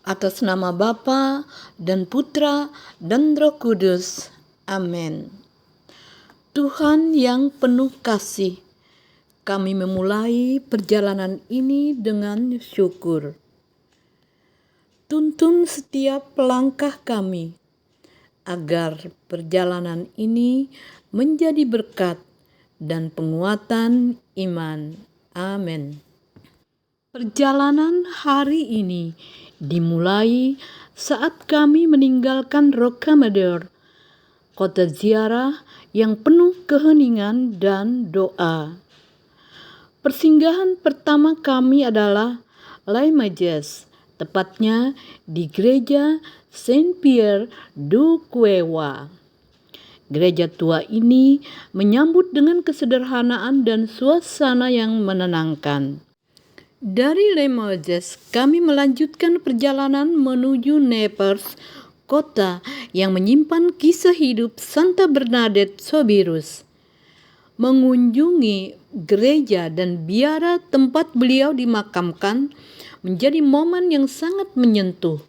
Atas nama Bapa dan Putra dan Roh Kudus. Amin. Tuhan yang penuh kasih, kami memulai perjalanan ini dengan syukur. Tuntun setiap langkah kami, agar perjalanan ini menjadi berkat dan penguatan iman. Amin. Perjalanan hari ini dimulai saat kami meninggalkan Rocamadour, kota ziarah yang penuh keheningan dan doa. Persinggahan pertama kami adalah Limoges, tepatnya di gereja Saint-Pierre du Cueva. Gereja tua ini menyambut dengan kesederhanaan dan suasana yang menenangkan. Dari Limoges, kami melanjutkan perjalanan menuju Naples, kota yang menyimpan kisah hidup Santa Bernadette Soubirous. Mengunjungi gereja dan biara tempat beliau dimakamkan menjadi momen yang sangat menyentuh.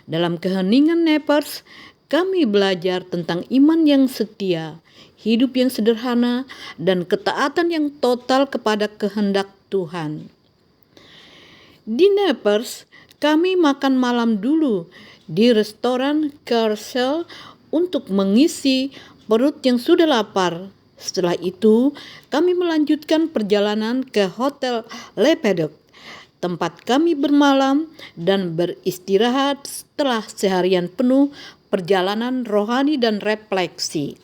Dalam keheningan Naples, kami belajar tentang iman yang setia, hidup yang sederhana, dan ketaatan yang total kepada kehendak Tuhan. Di Naples, kami makan malam dulu di restoran Carcel untuk mengisi perut yang sudah lapar. Setelah itu, kami melanjutkan perjalanan ke Hotel Le Pédoc, tempat kami bermalam dan beristirahat setelah seharian penuh perjalanan rohani dan refleksi.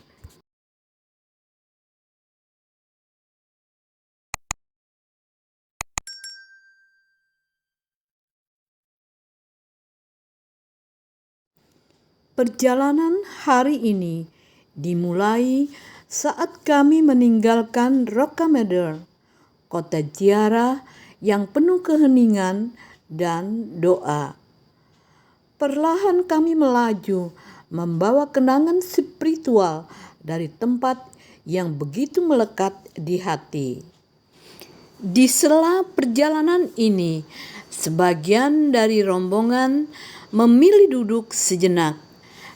Perjalanan hari ini dimulai saat kami meninggalkan Rocamadour, kota ziarah yang penuh keheningan dan doa. Perlahan kami melaju membawa kenangan spiritual dari tempat yang begitu melekat di hati. Di sela perjalanan ini, sebagian dari rombongan memilih duduk sejenak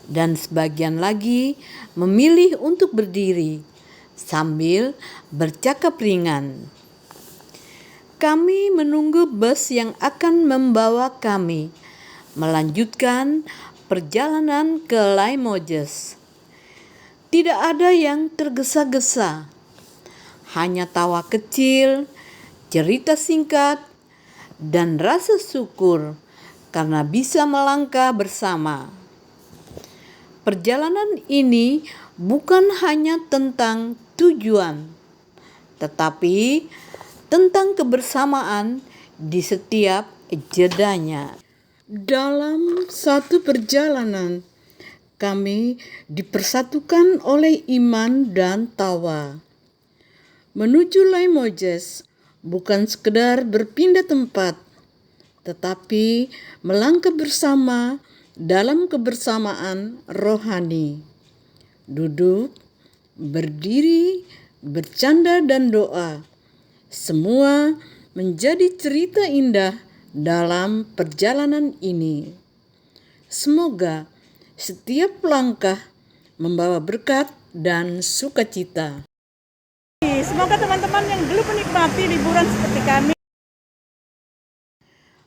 dan sebagian lagi memilih untuk berdiri sambil bercakap ringan. Kami menunggu bus yang akan membawa kami melanjutkan perjalanan ke Limoges. Tidak ada yang tergesa-gesa, hanya tawa kecil, cerita singkat, dan rasa syukur karena bisa melangkah bersama. Perjalanan ini bukan hanya tentang tujuan, tetapi tentang kebersamaan di setiap jedanya. Dalam satu perjalanan, kami dipersatukan oleh iman dan tawa. Menuju Limoges bukan sekedar berpindah tempat, tetapi melangkah bersama dalam kebersamaan rohani. Duduk, berdiri, bercanda, dan doa, semua menjadi cerita indah dalam perjalanan ini. Semoga setiap langkah membawa berkat dan sukacita. Semoga teman-teman yang dulu menikmati liburan seperti kami.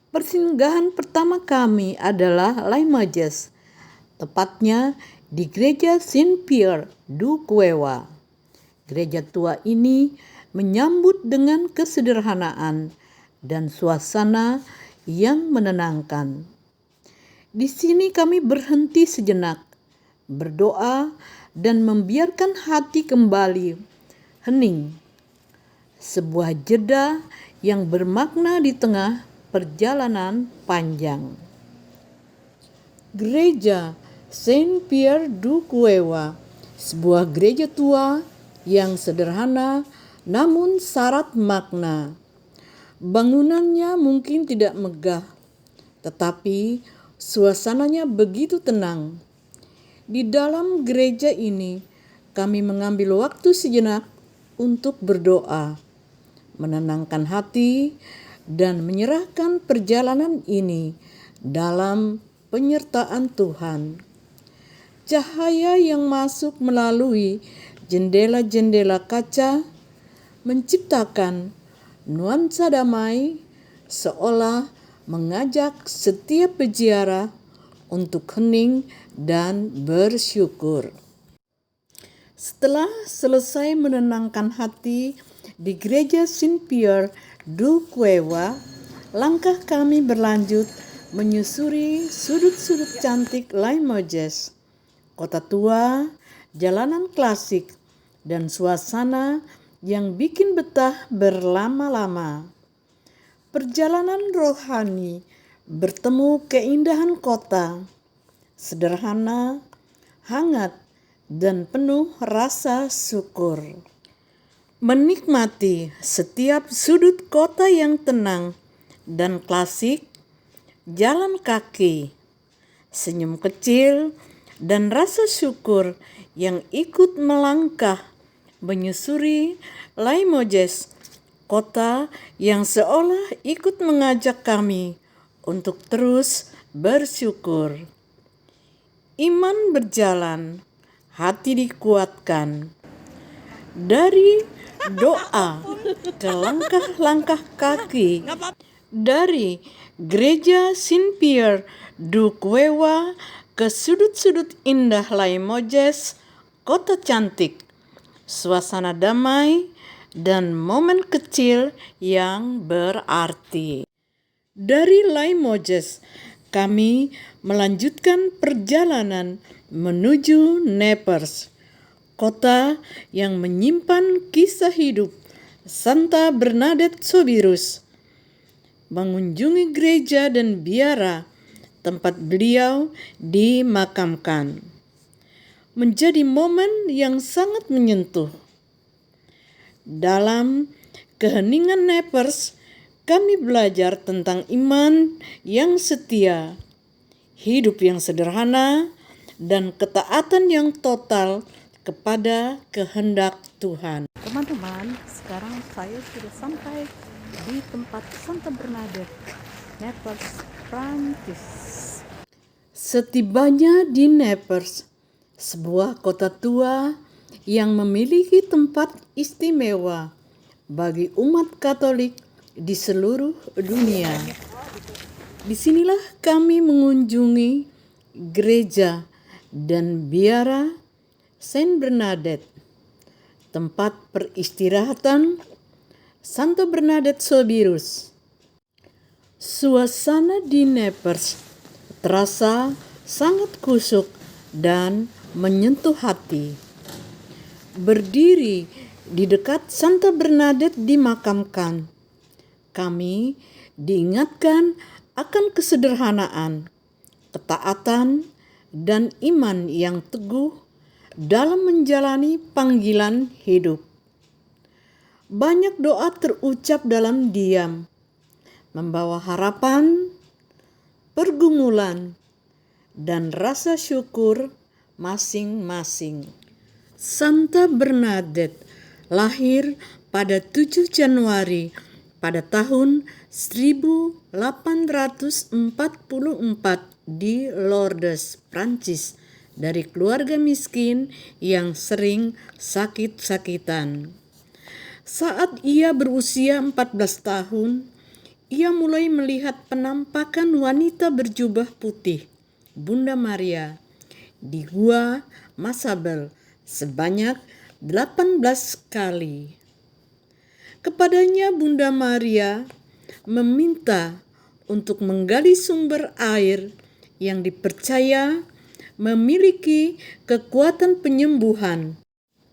Persinggahan pertama kami adalah Limoges, tepatnya di gereja Saint-Pierre du Cueva. Gereja tua ini menyambut dengan kesederhanaan dan suasana yang menenangkan. Di sini kami berhenti sejenak, berdoa, dan membiarkan hati kembali hening. Sebuah jeda yang bermakna di tengah perjalanan panjang. Gereja Saint-Pierre du Cueva, sebuah gereja tua yang sederhana namun syarat makna. Bangunannya mungkin tidak megah, tetapi suasananya begitu tenang. Di dalam gereja ini, kami mengambil waktu sejenak untuk berdoa, menenangkan hati, dan menyerahkan perjalanan ini dalam penyertaan Tuhan. Cahaya yang masuk melalui jendela-jendela kaca menciptakan nuansa damai, seolah mengajak setiap peziarah untuk hening dan bersyukur. Setelah selesai menenangkan hati di Gereja Saint Pierre du Cueva, langkah kami berlanjut menyusuri sudut-sudut cantik Limoges, kota tua, jalanan klasik, dan suasana yang bikin betah berlama-lama. Perjalanan rohani bertemu keindahan kota, sederhana, hangat, dan penuh rasa syukur. Menikmati setiap sudut kota yang tenang dan klasik, jalan kaki, senyum kecil, dan rasa syukur yang ikut melangkah menyusuri Limoges, kota yang seolah ikut mengajak kami untuk terus bersyukur. Iman berjalan, hati dikuatkan. Dari doa ke langkah-langkah kaki, dari Gereja Saint Pierre du Cueva ke sudut-sudut indah Limoges, kota cantik, suasana damai, dan momen kecil yang berarti. Dari Limoges, kami melanjutkan perjalanan menuju Naples, kota yang menyimpan kisah hidup Santa Bernadette Soubirous. Mengunjungi gereja dan biara tempat beliau dimakamkan menjadi momen yang sangat menyentuh. Dalam keheningan Naples, kami belajar tentang iman yang setia, hidup yang sederhana, dan ketaatan yang total kepada kehendak Tuhan. Teman-teman, sekarang saya sudah sampai di tempat Santa Bernadette, Naples, Prancis. Setibanya di Naples, sebuah kota tua yang memiliki tempat istimewa bagi umat Katolik di seluruh dunia. Disinilah kami mengunjungi gereja dan biara Saint Bernadette, tempat peristirahatan Santa Bernadette Soubirous. Suasana di Naples terasa sangat kusuk dan menyentuh hati. Berdiri di dekat Santa Bernadette dimakamkan, kami diingatkan akan kesederhanaan, ketaatan, dan iman yang teguh dalam menjalani panggilan hidup. Banyak doa terucap dalam diam, membawa harapan, pergumulan, dan rasa syukur masing-masing. Santa Bernadette lahir pada 7 Januari pada tahun 1844 di Lourdes, Prancis, dari keluarga miskin yang sering sakit-sakitan. Saat ia berusia 14 tahun, ia mulai melihat penampakan wanita berjubah putih, Bunda Maria, di Gua Masabel sebanyak 18 kali. Kepadanya Bunda Maria meminta untuk menggali sumber air yang dipercaya memiliki kekuatan penyembuhan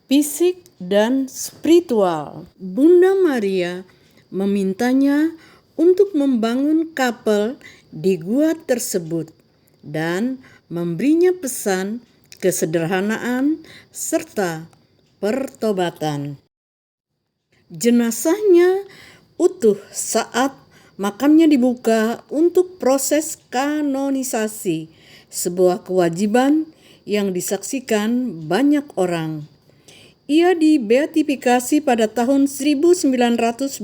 fisik dan spiritual. Bunda Maria memintanya untuk membangun kapel di gua tersebut dan memberinya pesan kesederhanaan serta pertobatan. Jenazahnya utuh saat makamnya dibuka untuk proses kanonisasi, sebuah kewajiban yang disaksikan banyak orang. Ia dibeatifikasi pada tahun 1925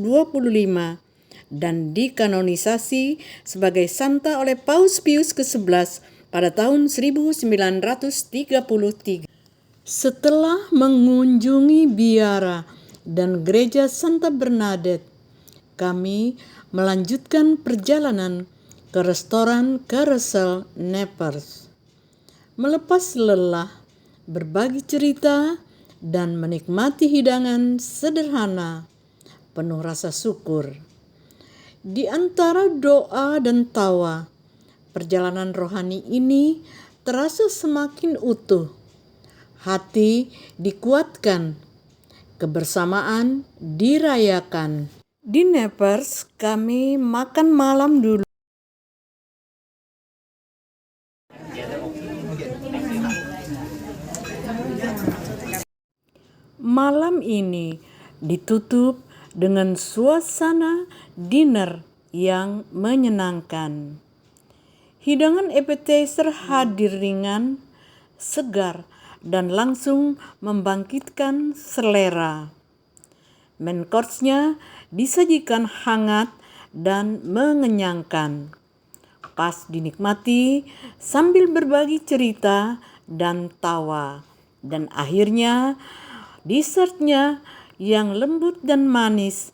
dan dikanonisasi sebagai santa oleh Paus Pius ke-11 pada tahun 1933. Setelah mengunjungi biara dan gereja Santa Bernadette, kami melanjutkan perjalanan ke restoran Carousel Naples. Melepas lelah, berbagi cerita, dan menikmati hidangan sederhana penuh rasa syukur. Di antara doa dan tawa, perjalanan rohani ini terasa semakin utuh. Hati dikuatkan, kebersamaan dirayakan. Di Naples, kami makan malam dulu. Malam ini ditutup dengan suasana dinner yang menyenangkan. Hidangan appetizer hadir ringan, segar, dan langsung membangkitkan selera. Main course-nya disajikan hangat dan mengenyangkan. Pas dinikmati sambil berbagi cerita dan tawa. Dan akhirnya dessertnya yang lembut dan manis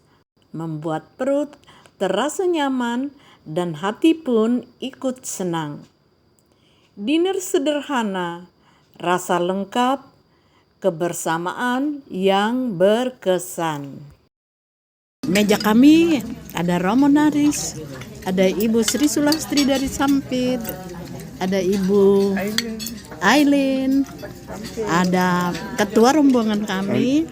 membuat perut terasa nyaman dan hati pun ikut senang. Dinner sederhana, rasa lengkap, kebersamaan yang berkesan. Meja kami ada Romo Naris, ada Ibu Sri Sulastri dari Sampit, ada Ibu Aileen, ada ketua rombongan kami,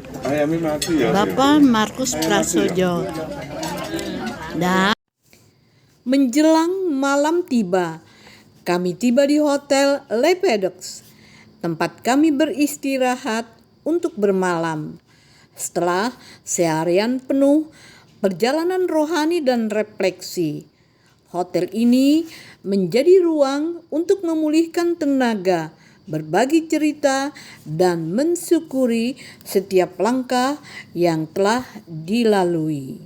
Bapak Markus Prasojo. Dan menjelang malam tiba, kami tiba di Hotel Le Pedox, tempat kami beristirahat untuk bermalam. Setelah seharian penuh perjalanan rohani dan refleksi, hotel ini menjadi ruang untuk memulihkan tenaga, berbagi cerita, dan mensyukuri setiap langkah yang telah dilalui.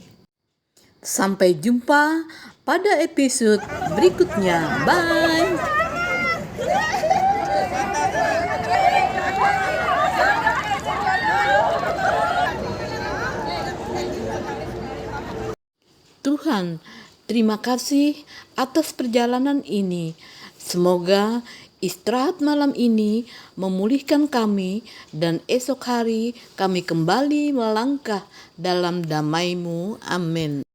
Sampai jumpa pada episode berikutnya. Bye! Tuhan, terima kasih atas perjalanan ini. Semoga istirahat malam ini memulihkan kami dan esok hari kami kembali melangkah dalam damai-Mu. Amin.